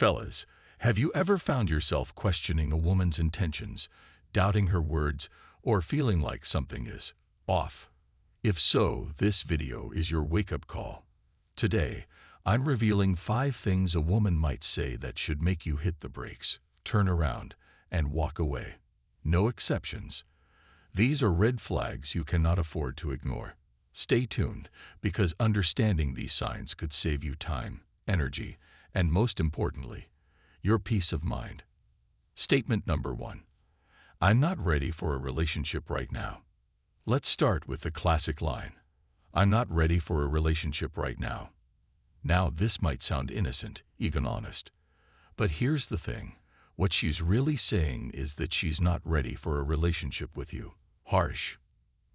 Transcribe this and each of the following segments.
Fellas, have you ever found yourself questioning a woman's intentions, doubting her words, or feeling like something is off? If so, this video is your wake-up call. Today, I'm revealing 5 things a woman might say that should make you hit the brakes, turn around, and walk away. No exceptions. These are red flags you cannot afford to ignore. Stay tuned, because understanding these signs could save you time, energy, and most importantly, your peace of mind. Statement number 1. I'm not ready for a relationship right now. Let's start with the classic line. I'm not ready for a relationship right now. Now, this might sound innocent, even honest. But here's the thing. What she's really saying is that she's not ready for a relationship with you. Harsh?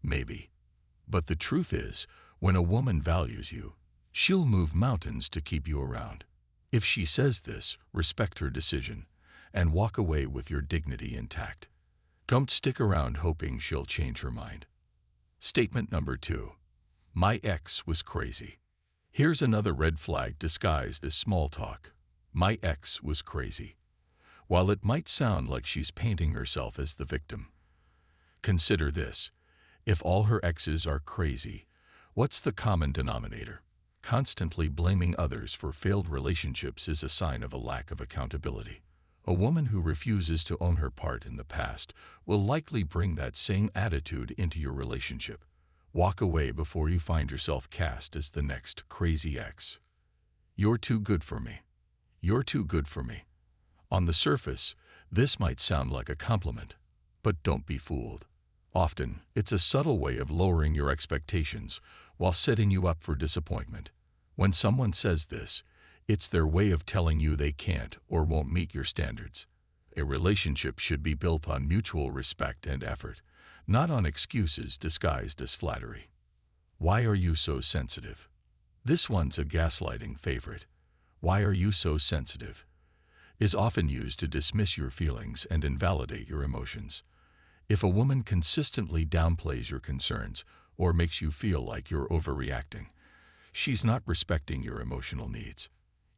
Maybe. But the truth is, when a woman values you, she'll move mountains to keep you around. If she says this, respect her decision and walk away with your dignity intact. Don't stick around hoping she'll change her mind. Statement number 2. My ex was crazy. Here's another red flag disguised as small talk. My ex was crazy. While it might sound like she's painting herself as the victim, consider this. If all her exes are crazy, what's the common denominator? Constantly blaming others for failed relationships is a sign of a lack of accountability. A woman who refuses to own her part in the past will likely bring that same attitude into your relationship. Walk away before you find yourself cast as the next crazy ex. You're too good for me. You're too good for me. On the surface, this might sound like a compliment, but don't be fooled. Often, it's a subtle way of lowering your expectations while setting you up for disappointment. When someone says this, it's their way of telling you they can't or won't meet your standards. A relationship should be built on mutual respect and effort, not on excuses disguised as flattery. Why are you so sensitive? This one's a gaslighting favorite. Why are you so sensitive? Is often used to dismiss your feelings and invalidate your emotions. If a woman consistently downplays your concerns or makes you feel like you're overreacting, she's not respecting your emotional needs.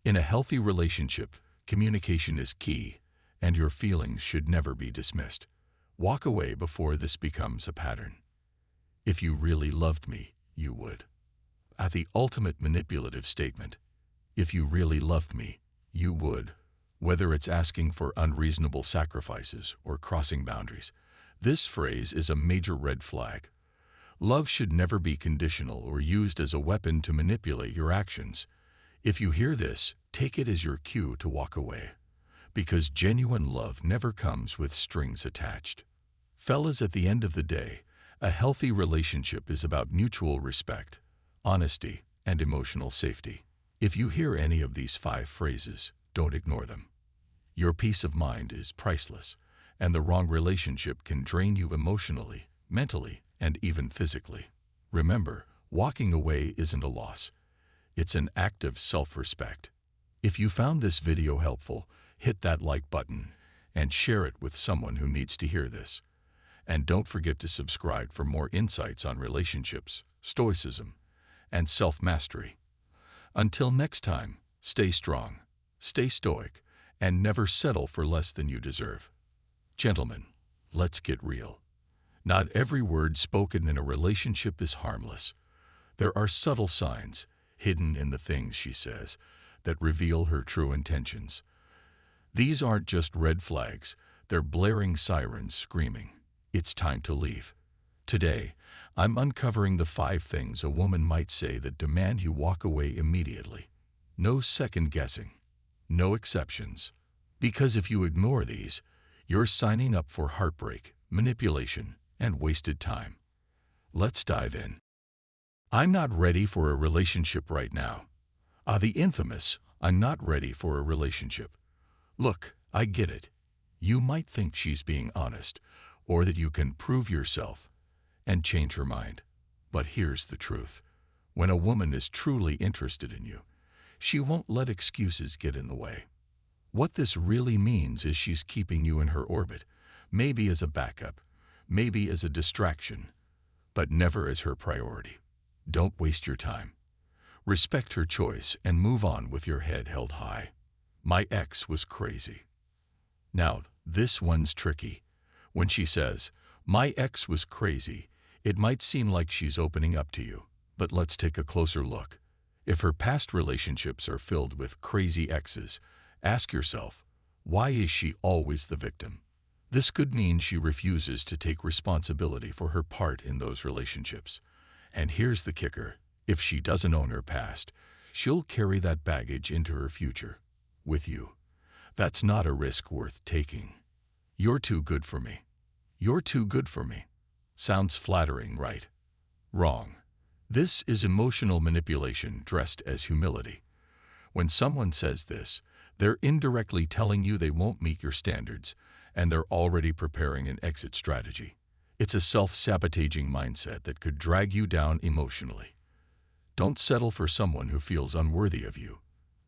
In a healthy relationship, communication is key, and your feelings should never be dismissed. Walk away before this becomes a pattern. If you really loved me, you would. At the ultimate manipulative statement, if you really loved me, you would. Whether it's asking for unreasonable sacrifices or crossing boundaries, this phrase is a major red flag. Love should never be conditional or used as a weapon to manipulate your actions. If you hear this, take it as your cue to walk away, because genuine love never comes with strings attached. Fellas, at the end of the day, a healthy relationship is about mutual respect, honesty, and emotional safety. If you hear any of these 5 phrases, don't ignore them. Your peace of mind is priceless, and the wrong relationship can drain you emotionally, mentally, and even physically. Remember, walking away isn't a loss. It's an act of self-respect. If you found this video helpful, hit that like button and share it with someone who needs to hear this. And don't forget to subscribe for more insights on relationships, stoicism, and self-mastery. Until next time, stay strong, stay stoic, and never settle for less than you deserve. Gentlemen, let's get real. Not every word spoken in a relationship is harmless. There are subtle signs, hidden in the things she says, that reveal her true intentions. These aren't just red flags, they're blaring sirens screaming, "It's time to leave." Today, I'm uncovering the 5 things a woman might say that demand you walk away immediately. No second guessing, no exceptions. Because if you ignore these, you're signing up for heartbreak, manipulation, and wasted time. Let's dive in. I'm not ready for a relationship right now. The infamous, I'm not ready for a relationship. Look, I get it. You might think she's being honest, or that you can prove yourself and change her mind. But here's the truth. When a woman is truly interested in you, she won't let excuses get in the way. What this really means is she's keeping you in her orbit, maybe as a backup, maybe as a distraction, but never as her priority. Don't waste your time. Respect her choice and move on with your head held high. My ex was crazy. Now, this one's tricky. When she says, my ex was crazy, it might seem like she's opening up to you. But let's take a closer look. If her past relationships are filled with crazy exes, ask yourself, why is she always the victim? This could mean she refuses to take responsibility for her part in those relationships. And here's the kicker. If she doesn't own her past, she'll carry that baggage into her future. With you. That's not a risk worth taking. You're too good for me. You're too good for me. Sounds flattering, right? Wrong. This is emotional manipulation dressed as humility. When someone says this, they're indirectly telling you they won't meet your standards, and they're already preparing an exit strategy. It's a self-sabotaging mindset that could drag you down emotionally. Don't settle for someone who feels unworthy of you.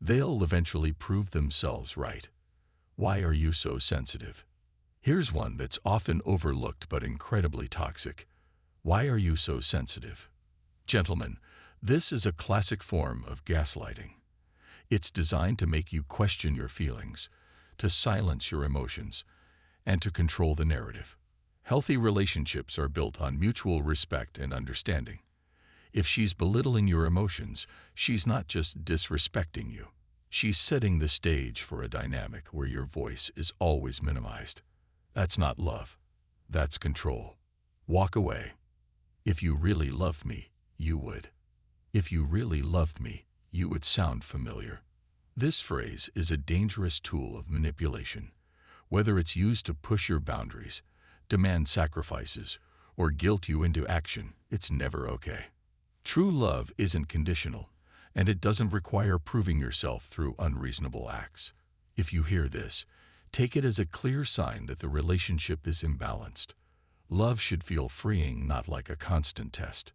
They'll eventually prove themselves right. Why are you so sensitive? Here's one that's often overlooked but incredibly toxic. Why are you so sensitive? Gentlemen, this is a classic form of gaslighting. It's designed to make you question your feelings, to silence your emotions, and to control the narrative. Healthy relationships are built on mutual respect and understanding. If she's belittling your emotions, she's not just disrespecting you. She's setting the stage for a dynamic where your voice is always minimized. That's not love. That's control. Walk away. If you really loved me, you would. If you really loved me, you would sound familiar. This phrase is a dangerous tool of manipulation. Whether it's used to push your boundaries, demand sacrifices, or guilt you into action, it's never okay. True love isn't conditional, and it doesn't require proving yourself through unreasonable acts. If you hear this, take it as a clear sign that the relationship is imbalanced. Love should feel freeing, not like a constant test.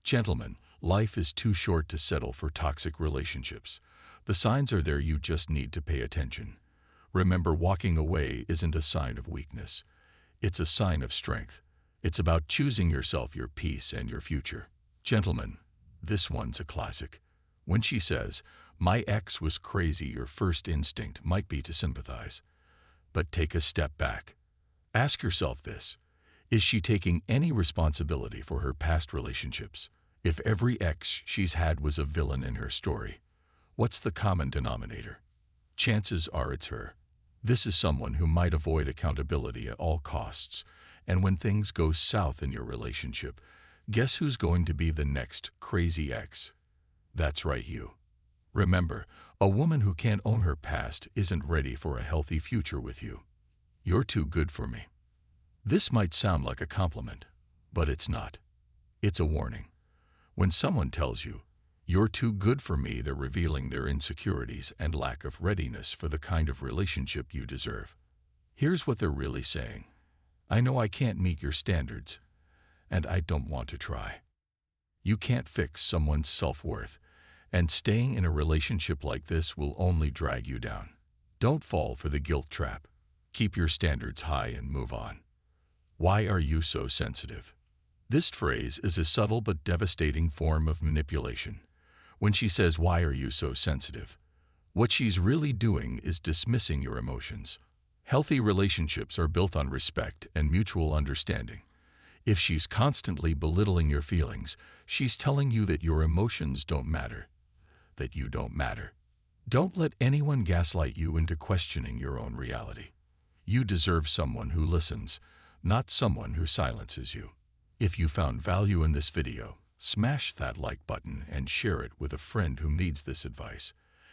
Gentlemen, life is too short to settle for toxic relationships. The signs are there, you just need to pay attention. Remember, walking away isn't a sign of weakness. It's a sign of strength. It's about choosing yourself, your peace, and your future. Gentlemen, this one's a classic. When she says, my ex was crazy, your first instinct might be to sympathize. But take a step back. Ask yourself this. Is she taking any responsibility for her past relationships? If every ex she's had was a villain in her story, what's the common denominator? Chances are it's her. This is someone who might avoid accountability at all costs, and when things go south in your relationship, guess who's going to be the next crazy ex? That's right, you. Remember, a woman who can't own her past isn't ready for a healthy future with you. You're too good for me. This might sound like a compliment, but it's not. It's a warning. When someone tells you, you're too good for me, they're revealing their insecurities and lack of readiness for the kind of relationship you deserve. Here's what they're really saying. I know I can't meet your standards, and I don't want to try. You can't fix someone's self-worth, and staying in a relationship like this will only drag you down. Don't fall for the guilt trap. Keep your standards high and move on. Why are you so sensitive? This phrase is a subtle but devastating form of manipulation. When she says, why are you so sensitive? What she's really doing is dismissing your emotions. Healthy relationships are built on respect and mutual understanding. If she's constantly belittling your feelings, she's telling you that your emotions don't matter, that you don't matter. Don't let anyone gaslight you into questioning your own reality. You deserve someone who listens, not someone who silences you. If you found value in this video, smash that like button and share it with a friend who needs this advice.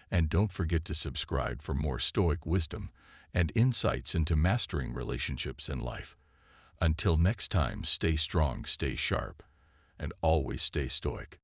And don't forget to subscribe for more Stoic wisdom and insights into mastering relationships and life. Until next time, stay strong, stay sharp, and always stay stoic.